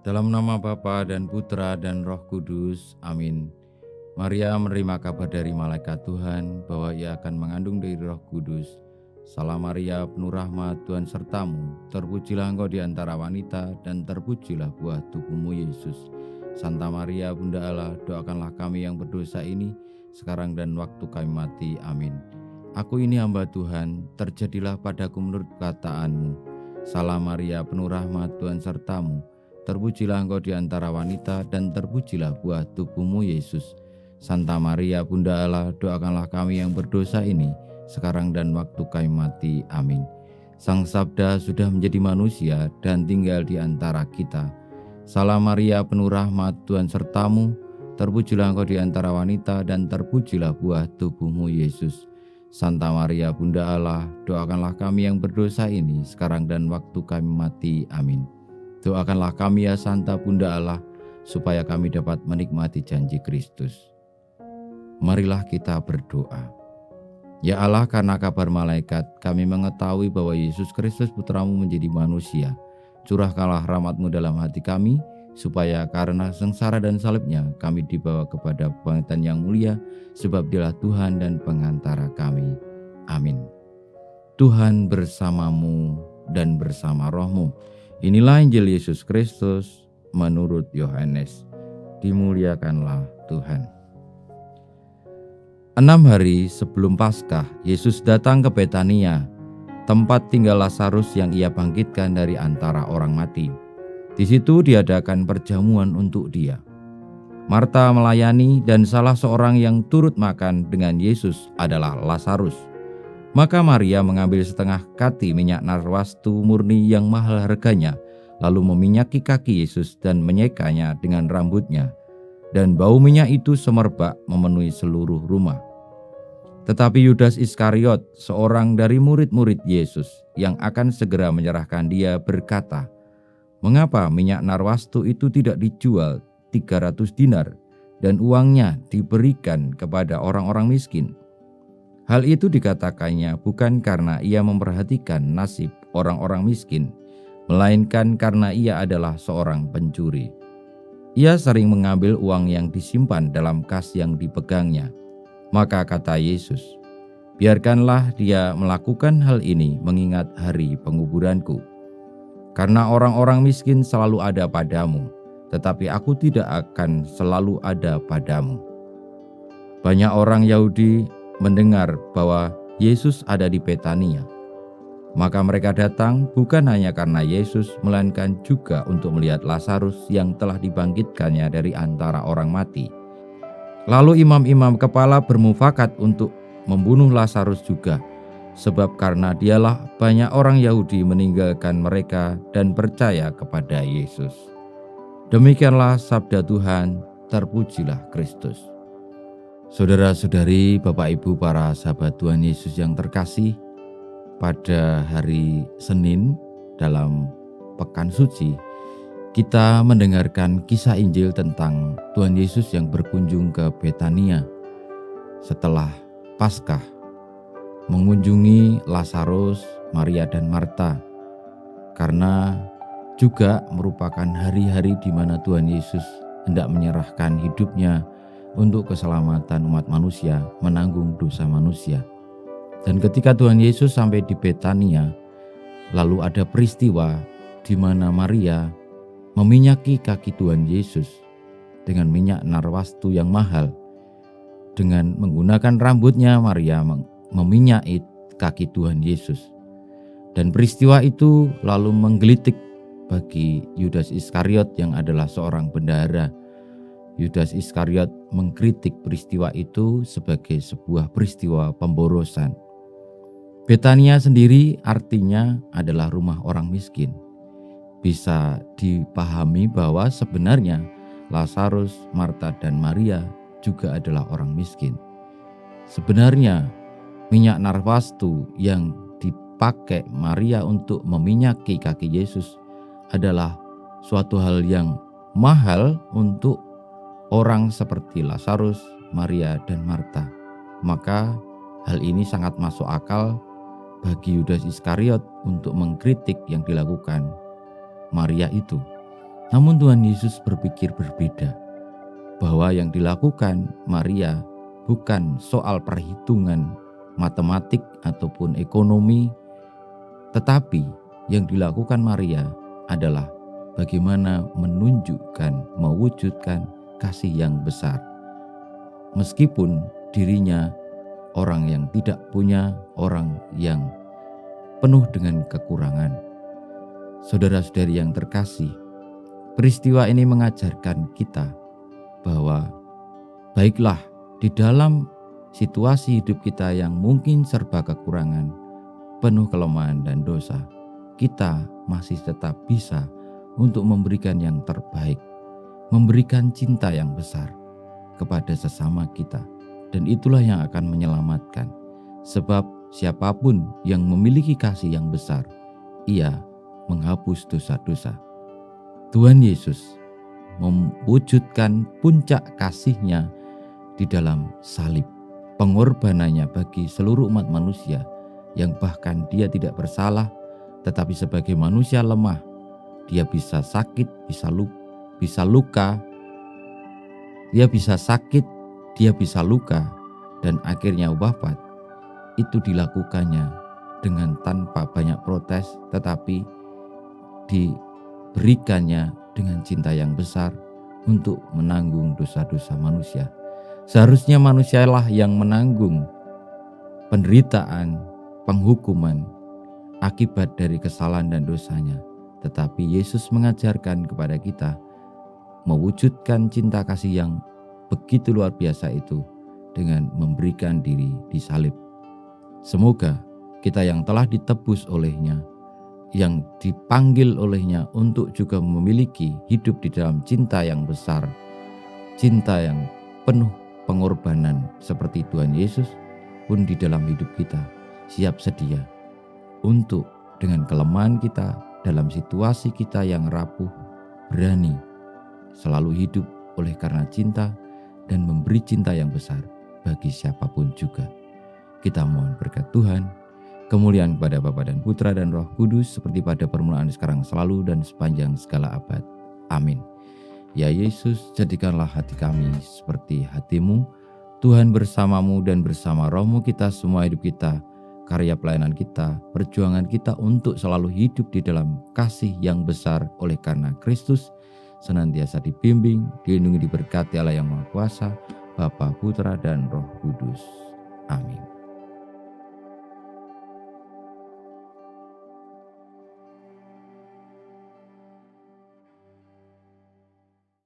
Dalam nama Bapa dan Putra dan Roh Kudus. Amin. Maria menerima kabar dari malaikat Tuhan bahwa ia akan mengandung dari Roh Kudus. Salam Maria, penuh rahmat, Tuhan sertamu. Terpujilah engkau di antara wanita dan terpujilah buah tubuhmu Yesus. Santa Maria, Bunda Allah, doakanlah kami yang berdosa ini sekarang dan waktu kami mati. Amin. Aku ini hamba Tuhan, terjadilah padaku menurut kataanmu. Salam Maria, penuh rahmat, Tuhan sertamu. Terpujilah engkau di antara wanita dan terpujilah buah tubuhmu Yesus. Santa Maria, Bunda Allah, doakanlah kami yang berdosa ini sekarang dan waktu kami mati. Amin. Sang Sabda sudah menjadi manusia dan tinggal di antara kita. Salam Maria, penuh rahmat, Tuhan sertamu. Terpujilah engkau di antara wanita dan terpujilah buah tubuhmu Yesus. Santa Maria, Bunda Allah, doakanlah kami yang berdosa ini sekarang dan waktu kami mati. Amin. Doakanlah kami ya Santa Bunda Allah, supaya kami dapat menikmati janji Kristus. Marilah kita berdoa. Ya Allah, karena kabar malaikat, kami mengetahui bahwa Yesus Kristus Putramu menjadi manusia. Curahkanlah rahmat-Mu dalam hati kami, supaya karena sengsara dan salibnya, kami dibawa kepada kebangkitan yang mulia, sebab Dialah Tuhan dan pengantara kami. Amin. Tuhan bersamamu dan bersama rohmu. Inilah Injil Yesus Kristus menurut Yohanes. Dimuliakanlah Tuhan. 6 hari sebelum Paskah, Yesus datang ke Betania, tempat tinggal Lazarus yang ia bangkitkan dari antara orang mati. Di situ diadakan perjamuan untuk dia. Marta melayani dan salah seorang yang turut makan dengan Yesus adalah Lazarus. Maka Maria mengambil setengah kati minyak narwastu murni yang mahal harganya, lalu meminyaki kaki Yesus dan menyekanya dengan rambutnya. Dan bau minyak itu semerbak memenuhi seluruh rumah. Tetapi Yudas Iskariot, seorang dari murid-murid Yesus yang akan segera menyerahkan dia, berkata, "Mengapa minyak narwastu itu tidak dijual 300 dinar dan uangnya diberikan kepada orang-orang miskin?" Hal itu dikatakannya bukan karena ia memperhatikan nasib orang-orang miskin, melainkan karena ia adalah seorang pencuri. Ia sering mengambil uang yang disimpan dalam kas yang dipegangnya. Maka kata Yesus, "Biarkanlah dia melakukan hal ini mengingat hari penguburanku. Karena orang-orang miskin selalu ada padamu, tetapi aku tidak akan selalu ada padamu." Banyak orang Yahudi mendengar bahwa Yesus ada di Betania. Maka mereka datang bukan hanya karena Yesus, melainkan juga untuk melihat Lazarus yang telah dibangkitkannya dari antara orang mati. Lalu imam-imam kepala bermufakat untuk membunuh Lazarus juga, sebab karena dialah banyak orang Yahudi meninggalkan mereka dan percaya kepada Yesus. Demikianlah sabda Tuhan, terpujilah Kristus. Saudara-saudari, Bapak Ibu, para sahabat Tuhan Yesus yang terkasih, pada hari Senin dalam Pekan Suci, kita mendengarkan kisah Injil tentang Tuhan Yesus yang berkunjung ke Betania setelah Paskah, mengunjungi Lazarus, Maria dan Marta, karena juga merupakan hari-hari di mana Tuhan Yesus hendak menyerahkan hidupnya untuk keselamatan umat manusia, menanggung dosa manusia. Dan ketika Tuhan Yesus sampai di Betania, lalu ada peristiwa di mana Maria meminyaki kaki Tuhan Yesus dengan minyak narwastu yang mahal. Dengan menggunakan rambutnya, Maria meminyaki kaki Tuhan Yesus. Dan peristiwa itu lalu menggelitik bagi Yudas Iskariot yang adalah seorang bendahara. Yudas Iskariot mengkritik peristiwa itu sebagai sebuah peristiwa pemborosan. Betania sendiri artinya adalah rumah orang miskin. Bisa dipahami bahwa sebenarnya Lazarus, Marta, dan Maria juga adalah orang miskin. Sebenarnya minyak narwastu yang dipakai Maria untuk meminyaki kaki Yesus adalah suatu hal yang mahal untuk orang seperti Lazarus, Maria, dan Marta. Maka hal ini sangat masuk akal bagi Yudas Iskariot untuk mengkritik yang dilakukan Maria itu. Namun Tuhan Yesus berpikir berbeda, bahwa yang dilakukan Maria bukan soal perhitungan matematik ataupun ekonomi, tetapi yang dilakukan Maria adalah bagaimana menunjukkan, mewujudkan kasih yang besar. Meskipun dirinya orang yang tidak punya, orang yang penuh dengan kekurangan. Saudara-saudari yang terkasih, peristiwa ini mengajarkan kita bahwa baiklah di dalam situasi hidup kita yang mungkin serba kekurangan, penuh kelemahan dan dosa, kita masih tetap bisa untuk memberikan yang terbaik, memberikan cinta yang besar kepada sesama kita. Dan itulah yang akan menyelamatkan. Sebab siapapun yang memiliki kasih yang besar, ia menghapus dosa-dosa. Tuhan Yesus mewujudkan puncak kasih-Nya di dalam salib, pengorbanannya bagi seluruh umat manusia yang bahkan dia tidak bersalah, tetapi sebagai manusia lemah, dia bisa sakit, bisa luka, dia bisa sakit, dia bisa luka, dan akhirnya wafat. Itu dilakukannya dengan tanpa banyak protes, tetapi diberikannya dengan cinta yang besar untuk menanggung dosa-dosa manusia. Seharusnya manusialah yang menanggung penderitaan, penghukuman akibat dari kesalahan dan dosanya. Tetapi Yesus mengajarkan kepada kita mewujudkan cinta kasih yang begitu luar biasa itu dengan memberikan diri di salib. Semoga kita yang telah ditebus oleh-Nya, yang dipanggil oleh-Nya untuk juga memiliki hidup di dalam cinta yang besar, cinta yang penuh pengorbanan seperti Tuhan Yesus pun di dalam hidup kita siap sedia untuk dengan kelemahan kita dalam situasi kita yang rapuh, berani selalu hidup oleh karena cinta dan memberi cinta yang besar bagi siapapun juga. Kita mohon berkat Tuhan, kemuliaan kepada Bapa dan Putra dan Roh Kudus seperti pada permulaan sekarang selalu dan sepanjang segala abad. Amin. Ya Yesus, jadikanlah hati kami seperti hati-Mu. Tuhan bersamamu dan bersama rohmu kita semua hidup kita, karya pelayanan kita, perjuangan kita untuk selalu hidup di dalam kasih yang besar oleh karena Kristus, senantiasa dibimbing, dilindungi, diberkati Allah yang Maha Kuasa, Bapa, Putra, dan Roh Kudus. Amin.